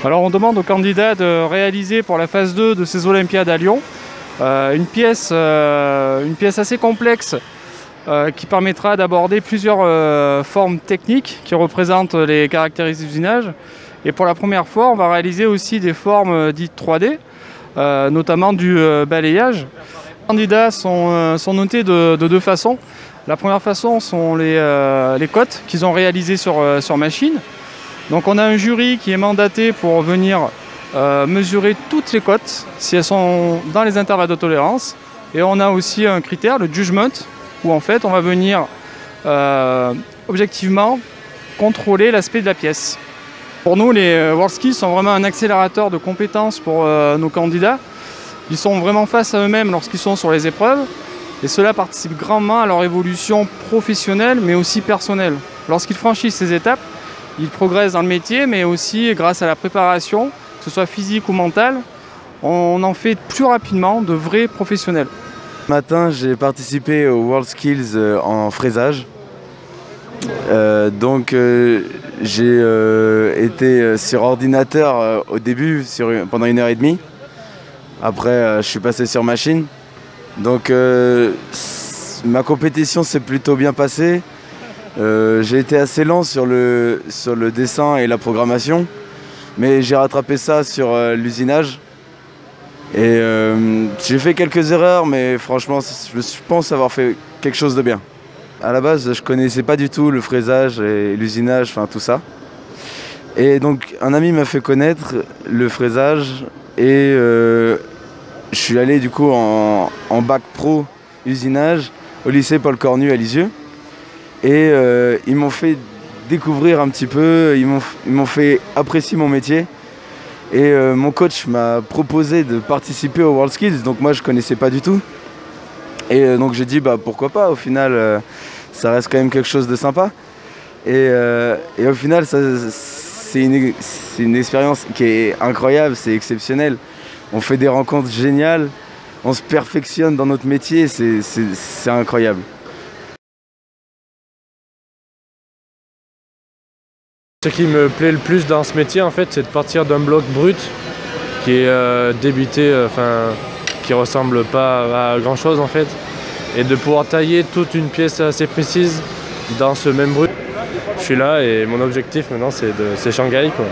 Alors on demande aux candidats de réaliser pour la phase 2 de ces Olympiades à Lyon une pièce assez complexe qui permettra d'aborder plusieurs formes techniques qui représentent les caractéristiques d'usinage. Et pour la première fois, on va réaliser aussi des formes dites 3D, notamment du balayage. Les candidats sont notés de deux façons. La première façon sont les cotes qu'ils ont réalisées sur machine. Donc on a un jury qui est mandaté pour venir mesurer toutes les cotes, si elles sont dans les intervalles de tolérance. Et on a aussi un critère, le judgment, où en fait on va venir objectivement contrôler l'aspect de la pièce. Pour nous, les WorldSkills sont vraiment un accélérateur de compétences pour nos candidats. Ils sont vraiment face à eux-mêmes lorsqu'ils sont sur les épreuves. Et cela participe grandement à leur évolution professionnelle, mais aussi personnelle. Lorsqu'ils franchissent ces étapes, ils progressent dans le métier, mais aussi grâce à la préparation, que ce soit physique ou mentale, on en fait plus rapidement de vrais professionnels. Ce matin, j'ai participé aux WorldSkills en fraisage. J'ai été sur ordinateur au début pendant 1h30. Après, je suis passé sur machine. Donc ma compétition s'est plutôt bien passée. J'ai été assez lent sur le dessin et la programmation, mais j'ai rattrapé ça sur l'usinage. Et j'ai fait quelques erreurs, mais franchement, je pense avoir fait quelque chose de bien. À la base, je connaissais pas du tout le fraisage et l'usinage, enfin tout ça. Et donc, un ami m'a fait connaître le fraisage et je suis allé du coup en bac pro usinage au lycée Paul Cornu à Lisieux. Et ils m'ont fait découvrir un petit peu, ils m'ont fait apprécier mon métier. Et mon coach m'a proposé de participer aux WorldSkills, donc moi je connaissais pas du tout. Et donc j'ai dit pourquoi pas, au final ça reste quand même quelque chose de sympa. Et au final c'est une expérience qui est incroyable, c'est exceptionnel. On fait des rencontres géniales, on se perfectionne dans notre métier, c'est incroyable. Ce qui me plaît le plus dans ce métier, en fait, c'est de partir d'un bloc brut qui est débité, qui ressemble pas à grand chose en fait, et de pouvoir tailler toute une pièce assez précise dans ce même brut. Je suis là et mon objectif maintenant c'est Shanghai, quoi.